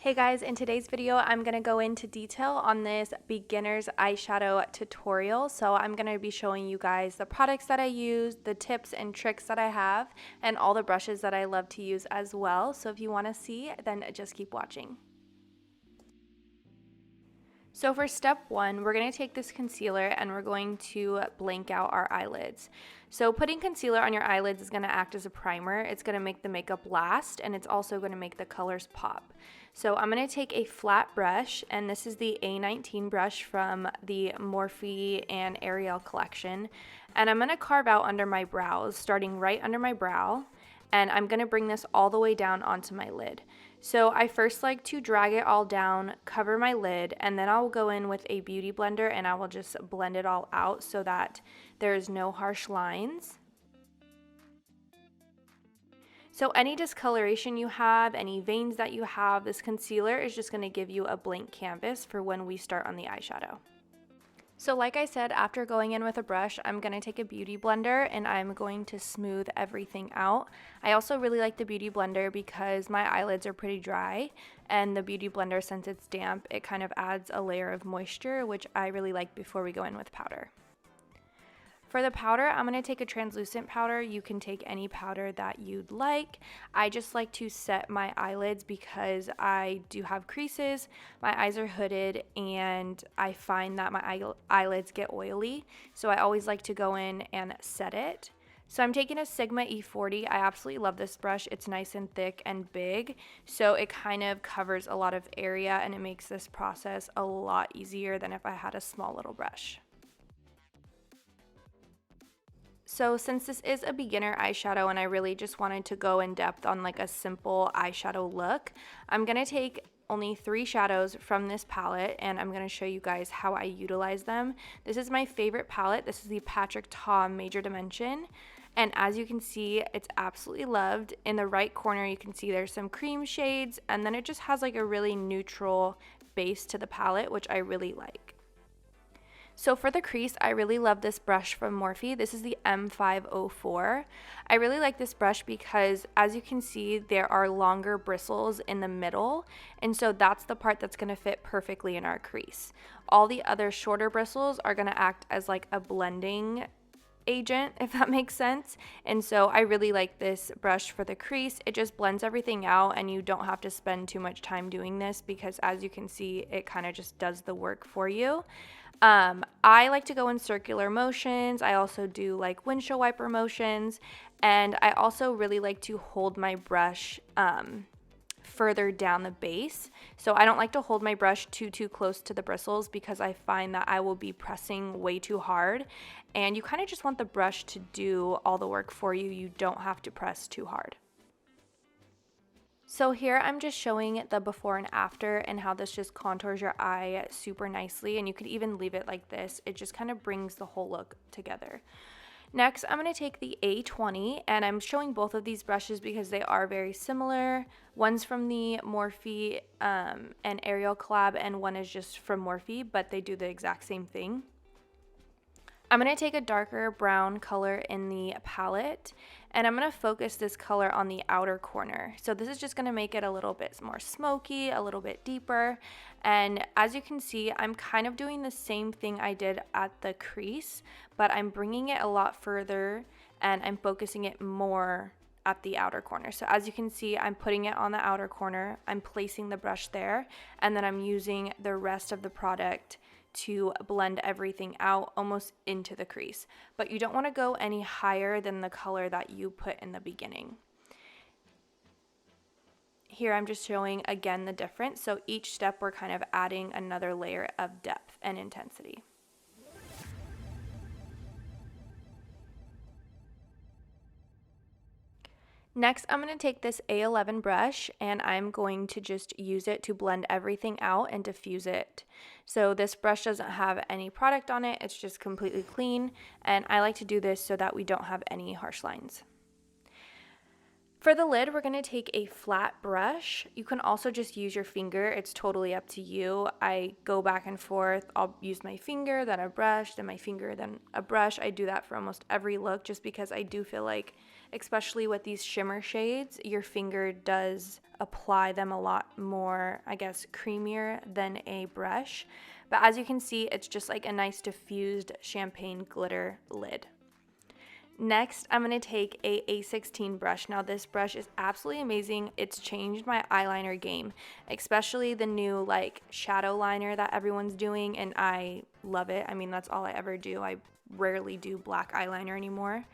Hey guys, in today's video, I'm going to go into detail on this beginner's eyeshadow tutorial. So I'm going to be showing you guys the products that I use, the tips and tricks that I have, and all the brushes that I love to use as well. So if you want to see, then just keep watching. So for step one, we're going to take this concealer and we're going to blank out our eyelids. So putting concealer on your eyelids is going to act as a primer. It's going to make the makeup last, and it's also going to make the colors pop. So I'm going to take a flat brush, and this is the A19 brush from the Morphe and Ariel collection. And I'm going to carve out under my brows, starting right under my brow. And I'm going to bring this all the way down onto my lid. So I first like to drag it all down, cover my lid, and then I'll go in with a beauty blender and I will just blend it all out so that there's no harsh lines. So any discoloration you have, any veins that you have, this concealer is just going to give you a blank canvas for when we start on the eyeshadow. So like I said, after going in with a brush, I'm going to take a beauty blender and I'm going to smooth everything out. I also really like the beauty blender because my eyelids are pretty dry, and the beauty blender, since it's damp, it kind of adds a layer of moisture, which I really like before we go in with powder. For the powder, I'm going to take a translucent powder. You can take any powder that you'd like. I just like to set my eyelids because I do have creases, my eyes are hooded, and I find that my eyelids get oily. So I always like to go in and set it. So I'm taking a Sigma E40. I absolutely love this brush. It's nice and thick and big, so it kind of covers a lot of area and it makes this process a lot easier than if I had a small little brush. So since this is a beginner eyeshadow and I really just wanted to go in depth on like a simple eyeshadow look, I'm going to take only 3 shadows from this palette and I'm going to show you guys how I utilize them. This is my favorite palette. This is the Patrick Ta Major Dimension. And as you can see, it's absolutely loved. In the right corner, you can see there's some cream shades, and then it just has like a really neutral base to the palette, which I really like. So for the crease, I really love this brush from Morphe. This is the M504. I really like this brush because, as you can see, there are longer bristles in the middle, and so that's the part that's going to fit perfectly in our crease. All the other shorter bristles are going to act as like a blending agent, if that makes sense. And so I really like this brush for the crease. It just blends everything out and you don't have to spend too much time doing this because, as you can see, it kind of just does the work for you. I like to go in circular motions. I also do like windshield wiper motions, and I also really like to hold my brush further down the base. So I don't like to hold my brush too close to the bristles because I find that I will be pressing way too hard, and you kind of just want the brush to do all the work for you. You don't have to press too hard. So here I'm just showing the before and after and how this just contours your eye super nicely, and you could even leave it like this. It just kind of brings the whole look together. Next, I'm going to take the A20, and I'm showing both of these brushes because they are very similar. One's from the Morphe and Ariel collab, and one is just from Morphe, but they do the exact same thing. I'm going to take a darker brown color in the palette, and I'm going to focus this color on the outer corner. So this is just going to make it a little bit more smoky, a little bit deeper. And as you can see, I'm kind of doing the same thing I did at the crease, but I'm bringing it a lot further and I'm focusing it more at the outer corner. So as you can see, I'm putting it on the outer corner, I'm placing the brush there, and then I'm using the rest of the product to blend everything out almost into the crease. But you don't want to go any higher than the color that you put in the beginning. Here I'm just showing again the difference. So each step we're kind of adding another layer of depth and intensity. Next, I'm going to take this A11 brush and I'm going to just use it to blend everything out and diffuse it. So this brush doesn't have any product on it, it's just completely clean, and I like to do this so that we don't have any harsh lines. For the lid, we're going to take a flat brush. You can also just use your finger. It's totally up to you. I go back and forth. I'll use my finger, then a brush, then my finger, then a brush. I do that for almost every look just because I do feel like especially with these shimmer shades. Your finger does apply them a lot more, I guess, creamier than a brush. But as you can see, it's just like a nice diffused champagne glitter lid. Next, I'm going to take a A16 brush. Now this brush is absolutely amazing. It's changed my eyeliner game, especially the new like shadow liner that everyone's doing, and I love it. I mean, that's all I ever do. I rarely do black eyeliner anymore.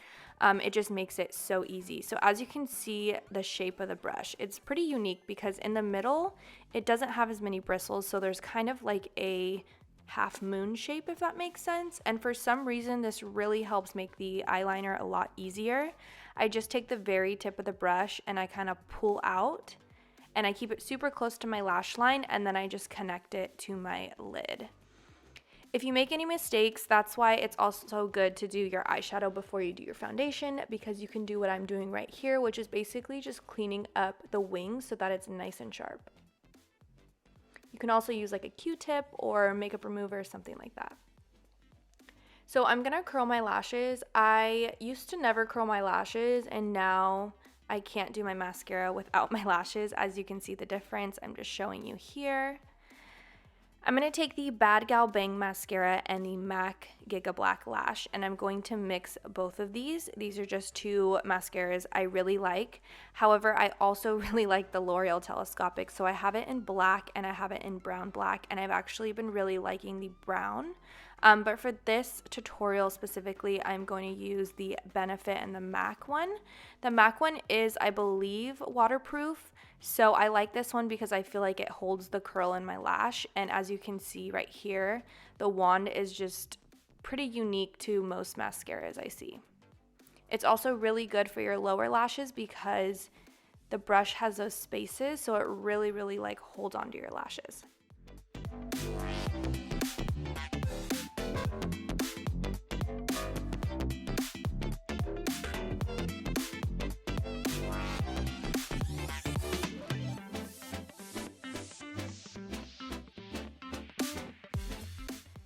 It just makes it so easy. So as you can see, the shape of the brush, it's pretty unique because in the middle, it doesn't have as many bristles. So there's kind of like a half moon shape, if that makes sense. And for some reason, this really helps make the eyeliner a lot easier. I just take the very tip of the brush and I kind of pull out, and I keep it super close to my lash line, and then I just connect it to my lid. If you make any mistakes, that's why it's also good to do your eyeshadow before you do your foundation, because you can do what I'm doing right here, which is basically just cleaning up the wings so that it's nice and sharp. You can also use like a Q-tip or makeup remover or something like that. So I'm gonna curl my lashes. I used to never curl my lashes, and now I can't do my mascara without my lashes. As you can see the difference, I'm just showing you here. I'm going to take the Bad Gal Mascara and the MAC Gigablack Lash, and I'm going to mix both of these. These are just two mascaras I really like. However, I also really like the Loreal Telescopic, so I have it in black and I have it in brown black, and I've actually been really liking the brown. But for this tutorial specifically, I'm going to use the Benefit and the MAC one. The MAC one is, I believe, waterproof. So I like this one because I feel like it holds the curl in my lash. And as you can see right here, the wand is just pretty unique to most mascaras I see. It's also really good for your lower lashes because the brush has those spaces, so it really like holds onto your lashes.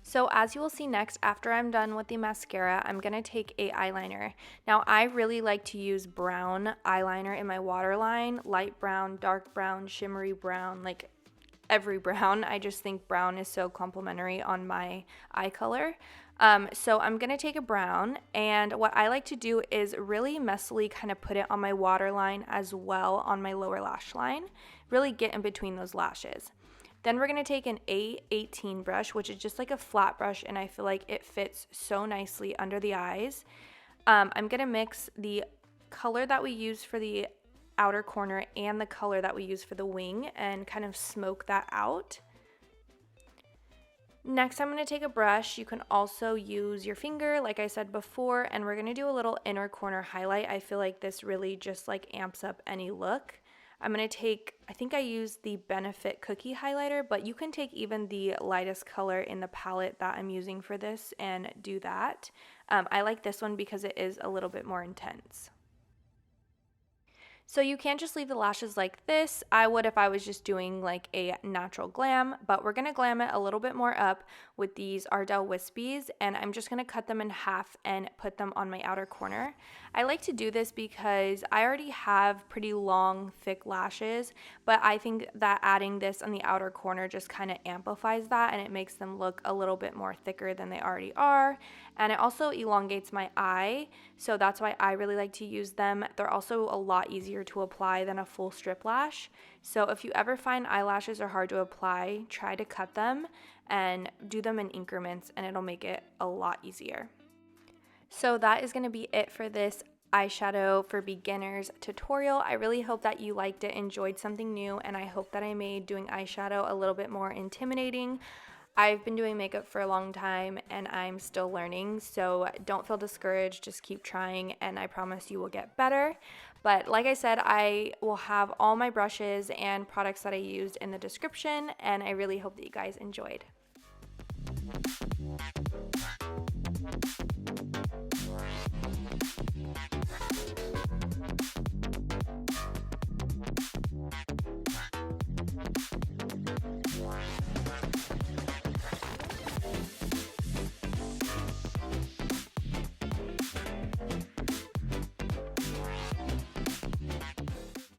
So as you will see next, after I'm done with the mascara, I'm going to take a eyeliner. Now I really like to use brown eyeliner in my waterline, light brown, dark brown, shimmery brown, like every brown. I just think brown is so complimentary on my eye color. So I'm going to take a brown, and what I like to do is really messily kind of put it on my waterline as well on my lower lash line, really get in between those lashes. Then we're going to take an A18 brush, which is just like a flat brush, and I feel like it fits so nicely under the eyes. I'm going to mix the color that we use for the outer corner and the color that we use for the wing and kind of smoke that out. Next, I'm going to take a brush. You can also use your finger, like I said before, and we're going to do a little inner corner highlight. I feel like this really just like amps up any look. I'm going to take, I think I used the Benefit Cookie highlighter, but you can take even the lightest color in the palette that I'm using for this and do that. I like this one because it is a little bit more intense. So you can't just leave the lashes like this. I would if I was just doing like a natural glam, but we're going to glam it a little bit more up with these Ardell Whispies, and I'm just going to cut them in half and put them on my outer corner. I like to do this because I already have pretty long, thick lashes, but I think that adding this on the outer corner just kind of amplifies that, and it makes them look a little bit more thicker than they already are. And it also elongates my eye, so that's why I really like to use them. They're also a lot easier to apply than a full strip lash. So if you ever find eyelashes are hard to apply, try to cut them and do them in increments, and it'll make it a lot easier. So that is going to be it for this eyeshadow for beginners tutorial. I really hope that you liked it, enjoyed something new, and I hope that I made doing eyeshadow a little bit more intimidating. I've been doing makeup for a long time and I'm still learning, so don't feel discouraged, just keep trying and I promise you will get better. But like I said, I will have all my brushes and products that I used in the description, and I really hope that you guys enjoyed.